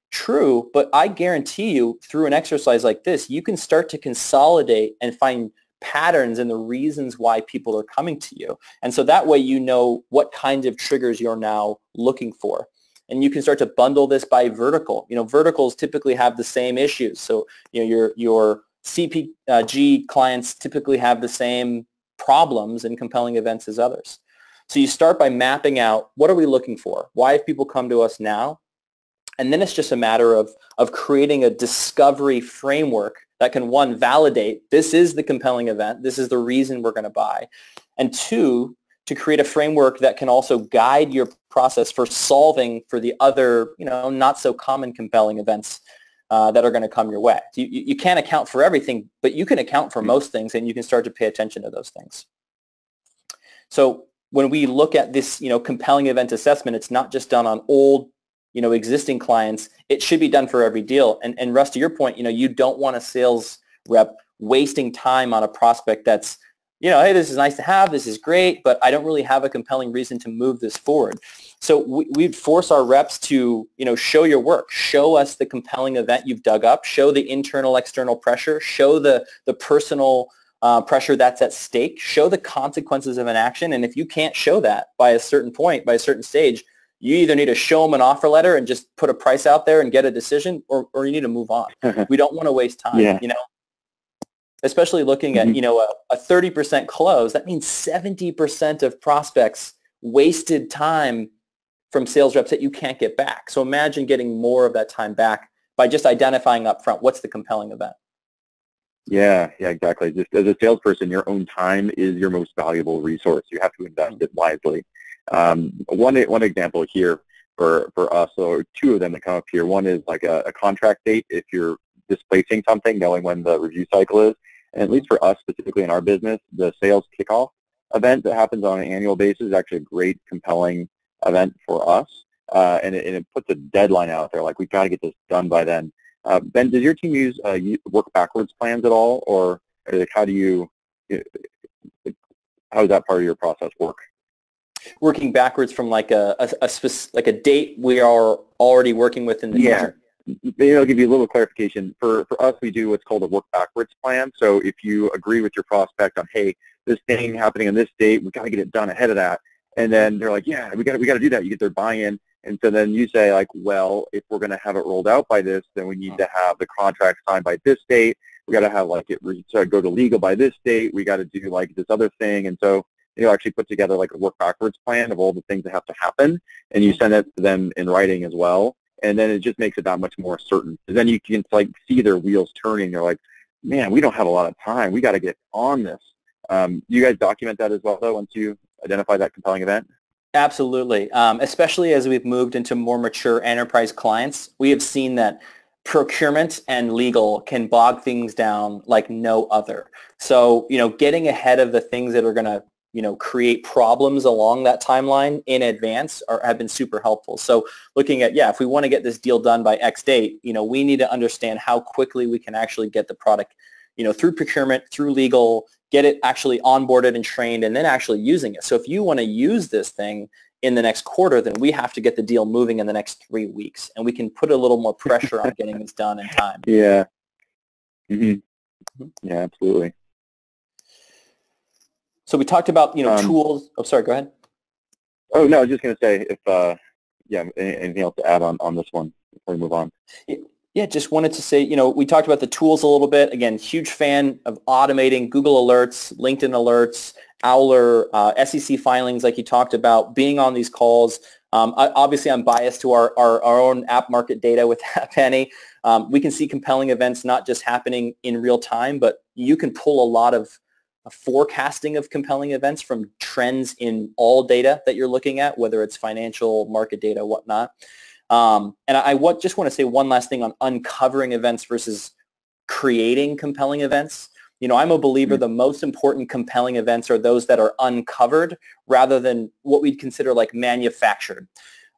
Speaker 3: True, but I guarantee you through an exercise like this, you can start to consolidate and find patterns and the reasons why people are coming to you. And so that way you know what kinds of triggers you're now looking for. And you can start to bundle this by vertical. Verticals typically have the same issues. So, your CPG clients typically have the same problems and compelling events as others. So you start by mapping out, what are we looking for? Why have people come to us now? And then it's just a matter of creating a discovery framework that can, 1, validate this is the compelling event, this is the reason we're going to buy, and 2, to create a framework that can also guide your process for solving for the other, not so common compelling events that are going to come your way. So you can't account for everything, but you can account for most things, and you can start to pay attention to those things. So when we look at this, compelling event assessment, it's not just done on old, existing clients. It should be done for every deal. And Russ, to your point, you don't want a sales rep wasting time on a prospect that's, hey, this is nice to have, this is great, but I don't really have a compelling reason to move this forward. So we'd force our reps to, show your work, show us the compelling event you've dug up, show the internal, external pressure, show the personal pressure that's at stake, show the consequences of an action. And if you can't show that by a certain point, by a certain stage, you either need to show them an offer letter and just put a price out there and get a decision, or you need to move on. We don't want to waste time, especially looking at, a 30% close. That means 70% of prospects wasted time from sales reps that you can't get back. So imagine getting more of that time back by just identifying up front what's the compelling event.
Speaker 2: Yeah, exactly. Just as a salesperson, your own time is your most valuable resource. You have to invest it wisely. One example here for us, or 2 of them that come up here. One is like a contract date if you're displacing something, knowing when the review cycle is. And at least for us specifically in our business, the sales kickoff event that happens on an annual basis is actually a great, compelling event for us. And it puts a deadline out there, like we've got to get this done by then. Ben, does your team use work backwards plans at all, or like how does that part of your process work?
Speaker 3: Working backwards from like a date we are already working with in the future.
Speaker 2: Maybe I'll give you a little clarification. For us, we do what's called a work backwards plan. So if you agree with your prospect on, hey, this thing happening on this date, we got to get it done ahead of that, and then they're like, yeah, we got to do that. You get their buy-in. And so then you say, like, well, if we're going to have it rolled out by this, then we need to have the contract signed by this date. We got to have, like, it go to legal by this date. We got to do, like, this other thing. And so you actually put together, like, a work backwards plan of all the things that have to happen, and you send it to them in writing as well. And then it just makes it that much more certain. Because then you can, like, see their wheels turning. They're like, man, we don't have a lot of time. We got to get on this. You guys document that as well, though, once you identify that compelling event?
Speaker 3: Absolutely. Especially as we've moved into more mature enterprise clients, we have seen that procurement and legal can bog things down like no other. So, getting ahead of the things that are going to create problems along that timeline in advance have been super helpful. So looking at, if we want to get this deal done by X date, we need to understand how quickly we can actually get the product, through procurement, through legal, get it actually onboarded and trained, and then actually using it. So if you want to use this thing in the next quarter, then we have to get the deal moving in the next 3 weeks, and we can put a little more pressure on getting this done in time.
Speaker 2: Yeah. Yeah, absolutely.
Speaker 3: So we talked about, tools. Oh, sorry, go ahead.
Speaker 2: Oh, no, I was just going to say anything else to add on this one before we move on?
Speaker 3: Yeah, just wanted to say, we talked about the tools a little bit. Again, huge fan of automating Google Alerts, LinkedIn Alerts, Owler, SEC filings like you talked about, being on these calls. Obviously, I'm biased to our own app market data with App Annie. We can see compelling events not just happening in real time, but you can pull a lot of forecasting of compelling events from trends in all data that you're looking at, whether it's financial, market data, whatnot. And I just want to say one last thing on uncovering events versus creating compelling events. I'm a believer the most important compelling events are those that are uncovered rather than what we'd consider like manufactured.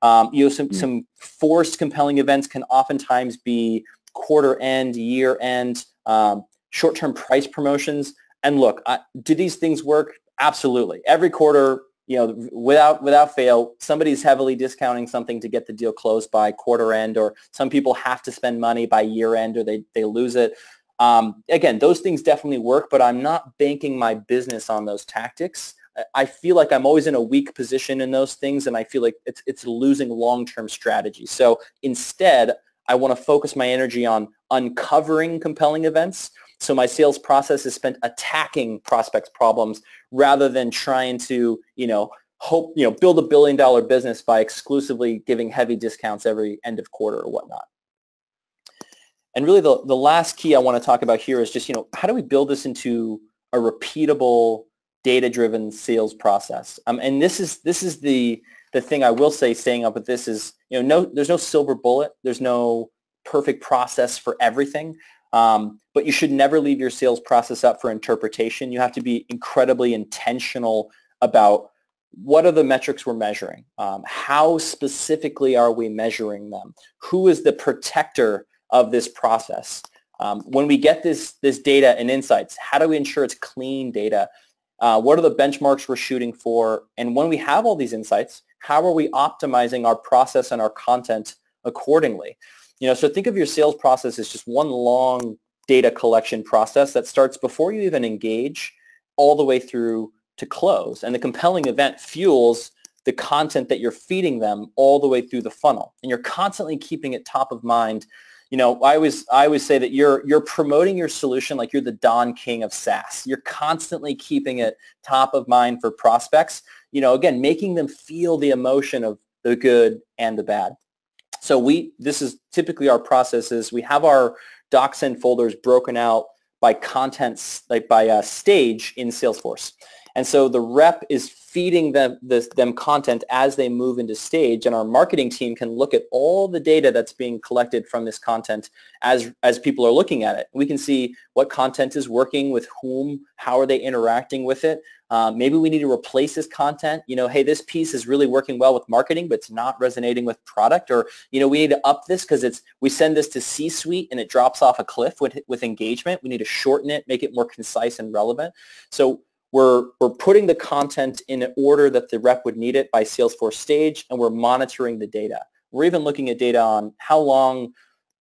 Speaker 3: Some forced compelling events can oftentimes be quarter end, year end, short-term price promotions. And look, do these things work? Absolutely. Every quarter, without fail, somebody's heavily discounting something to get the deal closed by quarter end, or some people have to spend money by year end or they lose it. Again, those things definitely work, but I'm not banking my business on those tactics. I feel like I'm always in a weak position in those things, and I feel like it's losing long-term strategy. So instead, I want to focus my energy on uncovering compelling events. So my sales process is spent attacking prospects' problems rather than trying to, build $1 billion business by exclusively giving heavy discounts every end of quarter or whatnot. And really the last key I want to talk about here is just, how do we build this into a repeatable, data-driven sales process? And this is the thing I will say, staying up with this is, there's no silver bullet. There's no perfect process for everything. But you should never leave your sales process up for interpretation. You have to be incredibly intentional about what are the metrics we're measuring? How specifically are we measuring them? Who is the protector of this process? When we get this data and insights, how do we ensure it's clean data? What are the benchmarks we're shooting for? And when we have all these insights, how are we optimizing our process and our content accordingly? So think of your sales process as just one long data collection process that starts before you even engage all the way through to close. And the compelling event fuels the content that you're feeding them all the way through the funnel. And you're constantly keeping it top of mind. I always say that you're promoting your solution like you're the Don King of SaaS. You're constantly keeping it top of mind for prospects, again, making them feel the emotion of the good and the bad. So this is typically our process is we have our DocSend folders broken out by contents, like by stage in Salesforce. And so the rep is feeding them content as they move into stage, and our marketing team can look at all the data that's being collected from this content as people are looking at it. We can see what content is working with whom, how are they interacting with it. Maybe we need to replace this content. Hey, this piece is really working well with marketing, but it's not resonating with product. Or, we need to up this because we send this to C-suite and it drops off a cliff with engagement. We need to shorten it, make it more concise and relevant. So we're putting the content in an order that the rep would need it by Salesforce stage, and we're monitoring the data. We're even looking at data on how long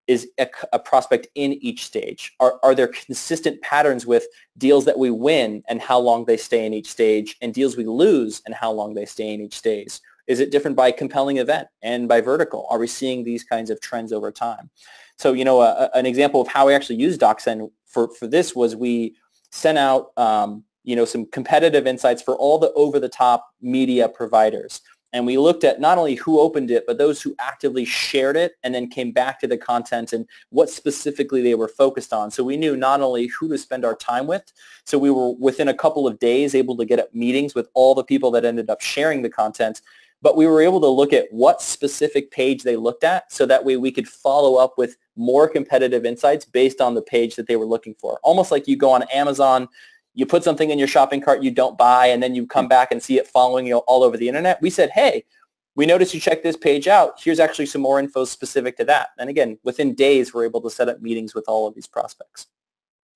Speaker 3: is a prospect in each stage. Are there consistent patterns with deals that we win and how long they stay in each stage, and deals we lose and how long they stay in each stage? Is it different by compelling event and by vertical? Are we seeing these kinds of trends over time? So, an example of how we actually use DocSend for this was we sent out some competitive insights for all the over-the-top media providers. And we looked at not only who opened it, but those who actively shared it and then came back to the content and what specifically they were focused on. So we knew not only who to spend our time with, so we were within a couple of days able to get meetings with all the people that ended up sharing the content, but we were able to look at what specific page they looked at, so that way we could follow up with more competitive insights based on the page that they were looking for. Almost like you go on Amazon, you put something in your shopping cart you don't buy, and then you come back and see it following you all over the internet. We said, hey, we noticed you checked this page out. Here's actually some more info specific to that. And again, within days, we're able to set up meetings with all of these prospects.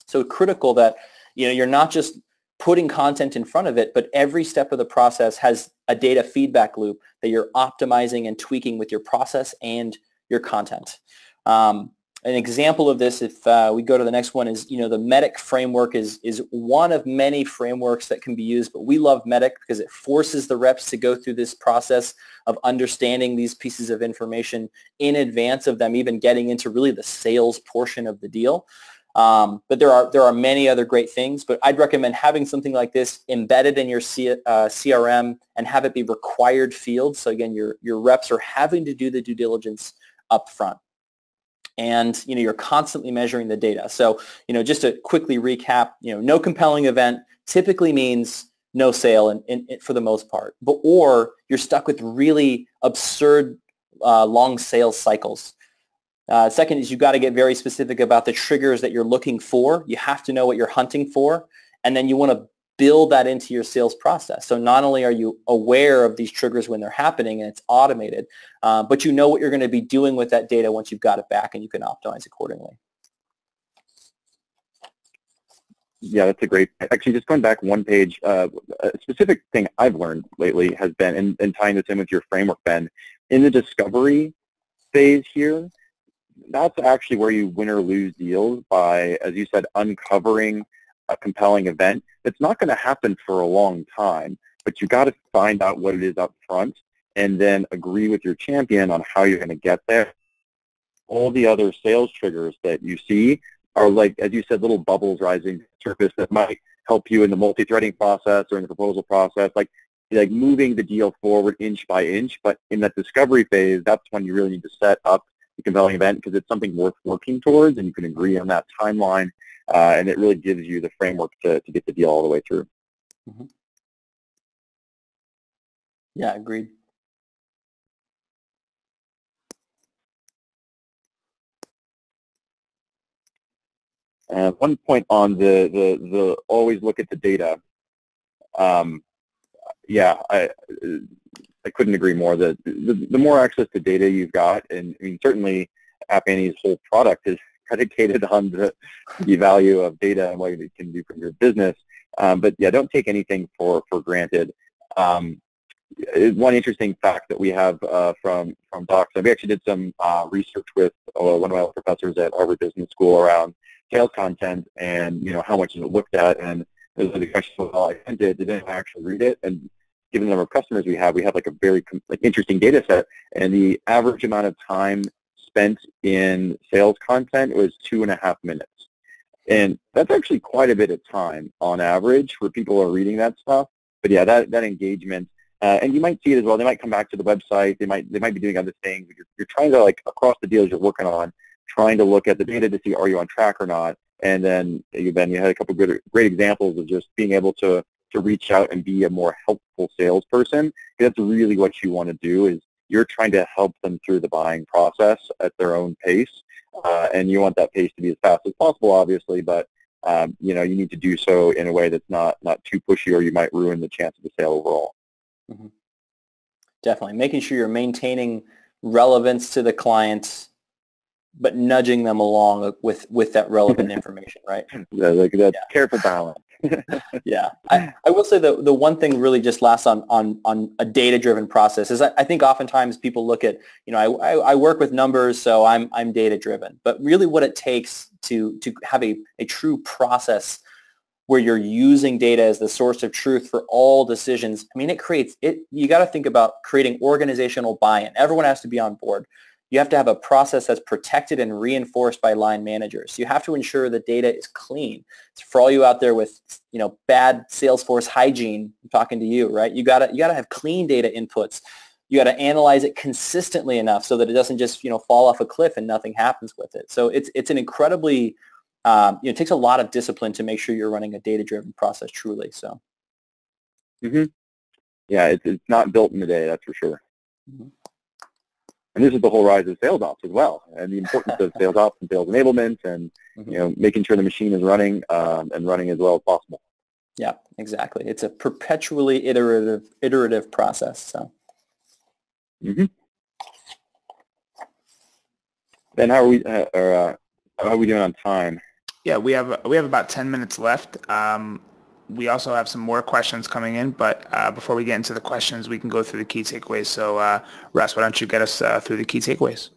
Speaker 3: So critical that you're not just putting content in front of it, but every step of the process has a data feedback loop that you're optimizing and tweaking with your process and your content. An example of this, if we go to the next one, is the MEDDIC framework is one of many frameworks that can be used, but we love MEDDIC because it forces the reps to go through this process of understanding these pieces of information in advance of them even getting into really the sales portion of the deal. But there are many other great things, but I'd recommend having something like this embedded in your CRM and have it be required fields. So again, your reps are having to do the due diligence up front. And you're constantly measuring the data. So just to quickly recap, no compelling event typically means no sale for the most part, or you're stuck with really absurd long sales cycles. Second is you've got to get very specific about the triggers that you're looking for. You have to know what you're hunting for, and then you want to build that into your sales process. So not only are you aware of these triggers when they're happening and it's automated, but you know what you're going to be doing with that data once you've got it back, and you can optimize accordingly.
Speaker 2: Yeah, that's a great. Actually, just going back one page, a specific thing I've learned lately has been, and tying this in with your framework, Ben, in the discovery phase here, that's actually where you win or lose deals by, as you said, uncovering a compelling event. It's not going to happen for a long time, but you got to find out what it is up front and then agree with your champion on how you're going to get there. All the other sales triggers that you see are, like, as you said, little bubbles rising to the surface that might help you in the multi-threading process or in the proposal process, like moving the deal forward inch by inch. But in that discovery phase, that's when you really need to set up the compelling event, because it's something worth working towards, and you can agree on that timeline, and it really gives you the framework to get the deal all the way through.
Speaker 3: Mm-hmm. Yeah, agreed.
Speaker 2: One point on the always look at the data. Yeah, I couldn't agree more. The more access to data you've got, and I mean, certainly App Annie's whole product is predicated on the value of data and what it can do for your business. But yeah, don't take anything for granted. One interesting fact that we have from Docs, we actually did some research with one of my professors at Harvard Business School around sales content, and how much is it looked at, and there's the question, well, I sent it, did anyone actually read it? And given the number of customers we have like a very interesting data set, and the average amount of time spent in sales content was 2.5 minutes. And that's actually quite a bit of time on average where people are reading that stuff. But yeah, that engagement, and you might see it as well. They might come back to the website. They might be doing other things. You're trying to, like, across the deals you're working on, trying to look at the data to see, are you on track or not? And then you had a couple of great examples of just being able to reach out and be a more helpful salesperson. That's really what you want to do, is you're trying to help them through the buying process at their own pace, and you want that pace to be as fast as possible, obviously, but you need to do so in a way that's not too pushy, or you might ruin the chance of the sale overall.
Speaker 3: Mm-hmm. Definitely. Making sure you're maintaining relevance to the clients, but nudging them along with that relevant information, right?
Speaker 2: That's careful balance.
Speaker 3: Yeah, I will say the one thing really just last on a data-driven process is I think oftentimes people look at, I work with numbers, so I'm data-driven, but really what it takes to have a true process where you're using data as the source of truth for all decisions, I mean, you got to think about creating organizational buy-in. Everyone has to be on board. You have to have a process that's protected and reinforced by line managers. You have to ensure the data is clean. So for all you out there with, bad Salesforce hygiene, I'm talking to you, right? You gotta have clean data inputs. You gotta analyze it consistently enough so that it doesn't just, fall off a cliff and nothing happens with it. So it's an incredibly, it takes a lot of discipline to make sure you're running a data-driven process truly. So.
Speaker 2: Mm-hmm. Yeah, it's not built in a day, that's for sure.
Speaker 3: Mm-hmm.
Speaker 2: And this is the whole rise of sales ops as well, and the importance of sales ops and sales enablement, and making sure the machine is running and running as well as possible.
Speaker 3: Yeah, exactly. It's a perpetually iterative process. So.
Speaker 2: Mm-hmm. Then how are we doing on time?
Speaker 1: Yeah, we have about 10 minutes left. We also have some more questions coming in, but before we get into the questions, we can go through the key takeaways. So, Russ, why don't you get us through the key takeaways?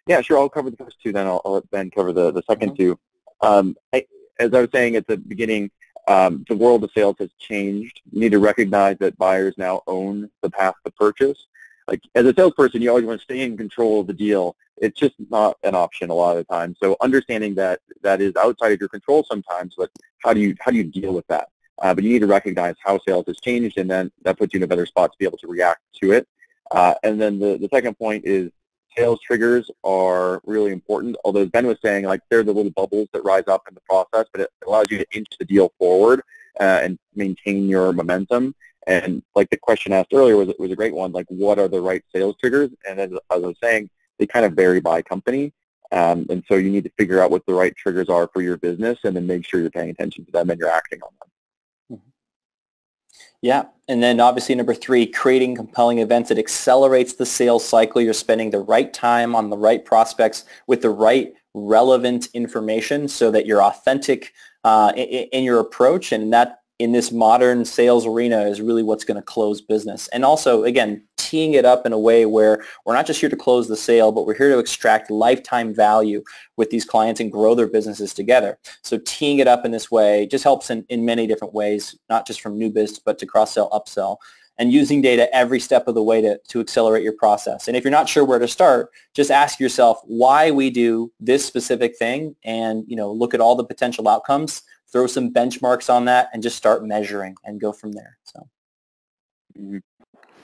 Speaker 2: Yeah, sure. I'll cover the first two, then I'll let Ben cover the second two. As I was saying at the beginning, the world of sales has changed. You need to recognize that buyers now own the path to purchase. Like, as a salesperson, you always want to stay in control of the deal. It's just not an option a lot of the time. So understanding that that is outside of your control sometimes, but how do you deal with that? But you need to recognize how sales has changed, and then that puts you in a better spot to be able to react to it. And then the second point is sales triggers are really important. Although as Ben was saying, like, they're the little bubbles that rise up in the process, but it allows you to inch the deal forward and maintain your momentum. And like the question asked earlier was a great one, like, what are the right sales triggers? And as I was saying, they kind of vary by company. And so you need to figure out what the right triggers are for your business and then make sure you're paying attention to them and you're acting on them.
Speaker 3: Yeah, and then obviously number 3, creating compelling events that accelerates the sales cycle. You're spending the right time on the right prospects with the right relevant information so that you're authentic in your approach, and that in this modern sales arena is really what's going to close business. And also, again, teeing it up in a way where we're not just here to close the sale, but we're here to extract lifetime value with these clients and grow their businesses together. So teeing it up in this way just helps in many different ways, not just from new business, but to cross-sell, upsell, and using data every step of the way to accelerate your process. And if you're not sure where to start, just ask yourself why we do this specific thing, and look at all the potential outcomes, throw some benchmarks on that, and just start measuring and go from there. So,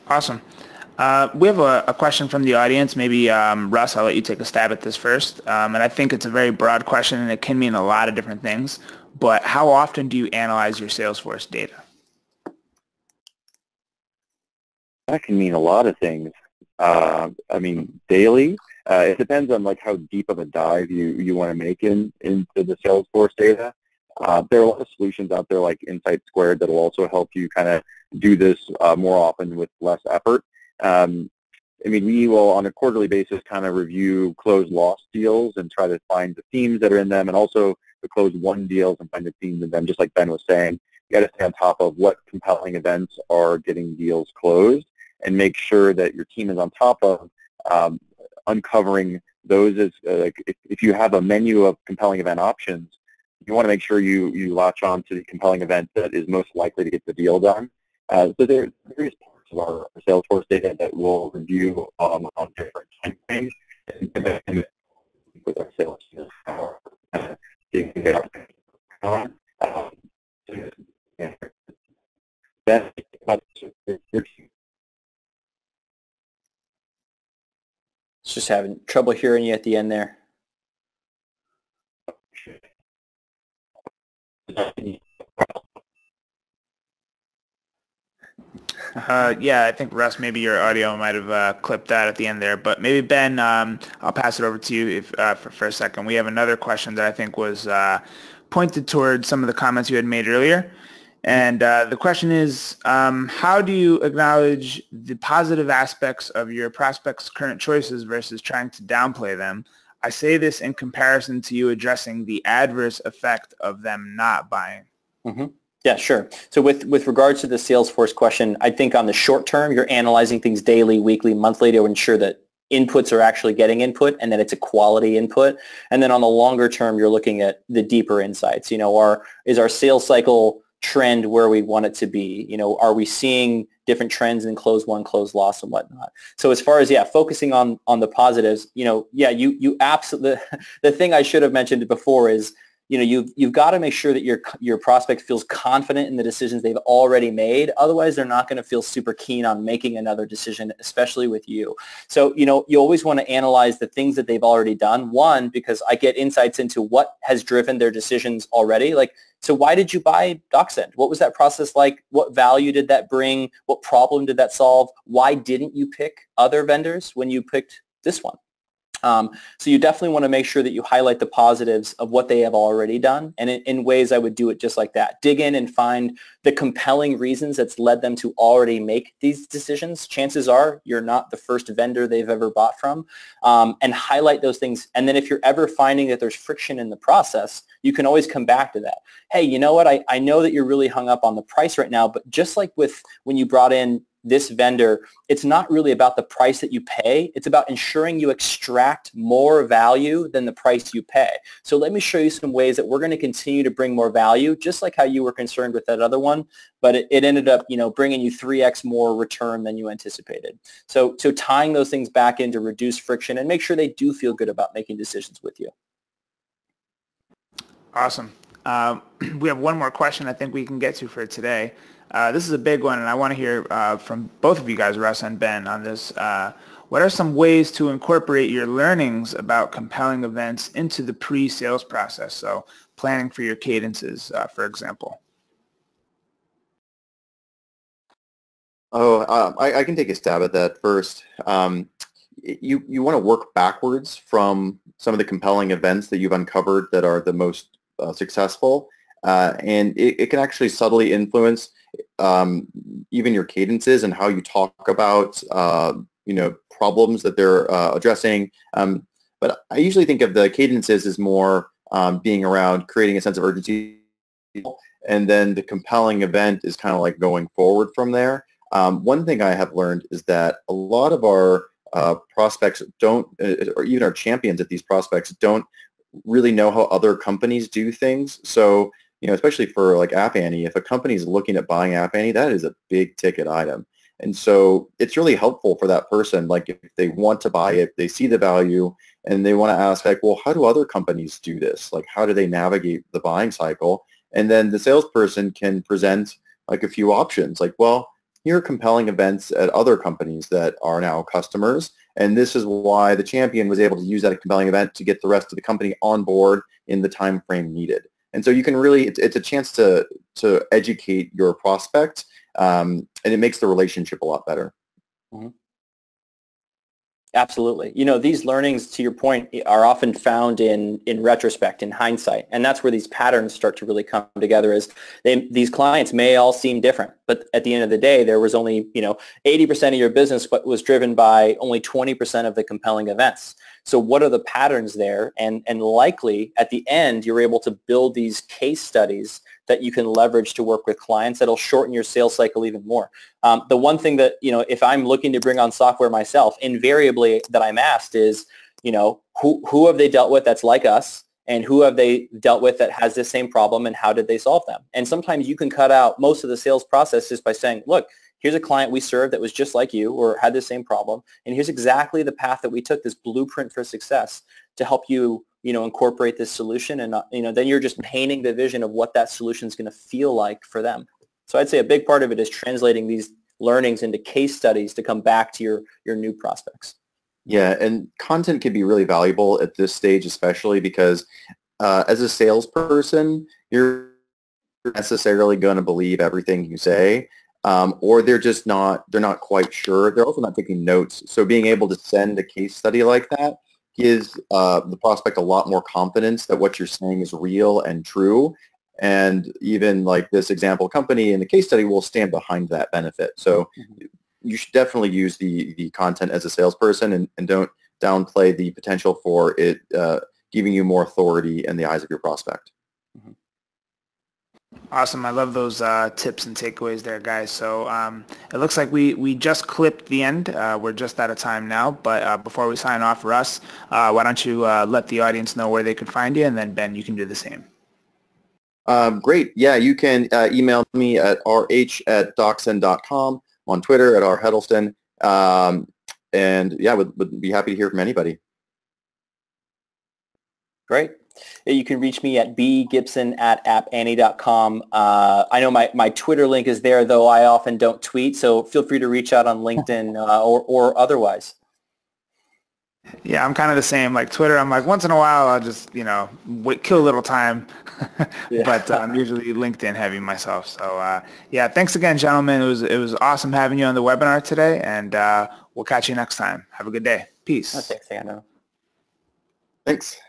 Speaker 1: Awesome. We have a question from the audience. Maybe, Russ, I'll let you take a stab at this first. And I think it's a very broad question, and it can mean a lot of different things. But how often do you analyze your Salesforce data?
Speaker 2: That can mean a lot of things. I mean, daily. It depends on like how deep of a dive you want to make into the Salesforce data. There are a lot of solutions out there like Insight Squared that will also help you kind of do this more often with less effort. I mean, we will on a quarterly basis kind of review closed lost deals and try to find the themes that are in them, and also the closed won deals and find the themes in them. Just like Ben was saying, you got to stay on top of what compelling events are getting deals closed, and make sure that your team is on top of uncovering those. As like if you have a menu of compelling event options, you want to make sure you latch on to the compelling event that is most likely to get the deal done. So there are various parts of our Salesforce data that we'll review on different time frames and with our sales team.
Speaker 3: Just having trouble hearing you at the end there.
Speaker 1: Yeah, I think, Russ, maybe your audio might have clipped that at the end there. But maybe, Ben, I'll pass it over to you for a second. We have another question that I think was pointed toward some of the comments you had made earlier. And the question is, how do you acknowledge the positive aspects of your prospects' current choices versus trying to downplay them? I say this in comparison to you addressing the adverse effect of them not buying.
Speaker 3: Mm-hmm. Yeah, sure. So with regards to the Salesforce question, I think on the short term, you're analyzing things daily, weekly, monthly to ensure that inputs are actually getting input and that it's a quality input. And then on the longer term, you're looking at the deeper insights. Is our sales cycle trend where we want it to be? Are we seeing different trends in close won, close loss, and whatnot? So as far as focusing on the positives, you absolutely. The thing I should have mentioned before is you've got to make sure that your prospect feels confident in the decisions they've already made. Otherwise, they're not going to feel super keen on making another decision, especially with you. So you always want to analyze the things that they've already done. One, because I get insights into what has driven their decisions already. Like, so why did you buy DocSend? What was that process like? What value did that bring? What problem did that solve? Why didn't you pick other vendors when you picked this one? So you definitely want to make sure that you highlight the positives of what they have already done. And in ways I would do it just like that. Dig in and find the compelling reasons that's led them to already make these decisions. Chances are you're not the first vendor they've ever bought from. And highlight those things. And then if you're ever finding that there's friction in the process, you can always come back to that. Hey, you know what? I know that you're really hung up on the price right now, but just like with when you brought in this vendor, it's not really about the price that you pay. It's about ensuring you extract more value than the price you pay. So let me show you some ways that we're going to continue to bring more value, just like how you were concerned with that other one, but it ended up, bringing you 3x more return than you anticipated. So tying those things back in to reduce friction and make sure they do feel good about making decisions with you.
Speaker 1: Awesome. We have one more question I think we can get to for today. This is a big one, and I want to hear from both of you guys, Russ and Ben, on this. What are some ways to incorporate your learnings about compelling events into the pre-sales process? So planning for your cadences, for example.
Speaker 4: I can take a stab at that first. You want to work backwards from some of the compelling events that you've uncovered that are the most successful, and it can actually subtly influence even your cadences and how you talk about problems that they're addressing. But I usually think of the cadences as more being around creating a sense of urgency, and then the compelling event is kind of like going forward from there. One thing I have learned is that a lot of our prospects don't, or even our champions at these prospects don't really know how other companies do things. So, especially for like App Annie, if a company is looking at buying App Annie, that is a big ticket item. And so it's really helpful for that person. Like if they want to buy it, they see the value and they want to ask like, well, how do other companies do this? Like, how do they navigate the buying cycle? And then the salesperson can present like a few options like, well, here are compelling events at other companies that are now customers. And this is why the champion was able to use that compelling event to get the rest of the company on board in the time frame needed. And so you can really, it's a chance to educate your prospect, and it makes the relationship a lot better.
Speaker 3: Mm-hmm. Absolutely. These learnings, to your point, are often found in retrospect, in hindsight. And that's where these patterns start to really come together as these clients may all seem different. But at the end of the day, there was only, 80% of your business was driven by only 20% of the compelling events. So what are the patterns there? And likely at the end, you're able to build these case studies that you can leverage to work with clients that'll shorten your sales cycle even more. The one thing that, if I'm looking to bring on software myself, invariably that I'm asked is, who have they dealt with that's like us? And who have they dealt with that has this same problem and how did they solve them? And sometimes you can cut out most of the sales process just by saying, look, here's a client we served that was just like you or had the same problem. And here's exactly the path that we took, this blueprint for success to help you, incorporate this solution. And, then you're just painting the vision of what that solution is going to feel like for them. So I'd say a big part of it is translating these learnings into case studies to come back to your new prospects.
Speaker 4: Yeah, and content can be really valuable at this stage, especially because as a salesperson, you're necessarily going to believe everything you say, or they're not quite sure. They're also not taking notes. So being able to send a case study like that gives the prospect a lot more confidence that what you're saying is real and true. And even like this example company in the case study will stand behind that benefit. So you should definitely use the content as a salesperson and don't downplay the potential for it giving you more authority in the eyes of your prospect.
Speaker 1: Awesome. I love those tips and takeaways there, guys. So it looks like we just clipped the end. We're just out of time now. But before we sign off, Russ, why don't you let the audience know where they can find you, and then Ben, you can do the same.
Speaker 4: Great. Yeah, you can email me at rh@doxon.com, on Twitter at rhuddleston, and yeah, would be happy to hear from anybody.
Speaker 3: Great. You can reach me at bgibson@appannie.com. I know my Twitter link is there, though I often don't tweet, so feel free to reach out on LinkedIn or otherwise.
Speaker 1: Yeah, I'm kind of the same. Like Twitter, I'm like once in a while I'll just kill a little time, but I'm usually LinkedIn heavy myself. So yeah, thanks again, gentlemen. It was awesome having you on the webinar today, and we'll catch you next time. Have a good day. Peace.
Speaker 3: Thanks, Anna.
Speaker 4: Thanks.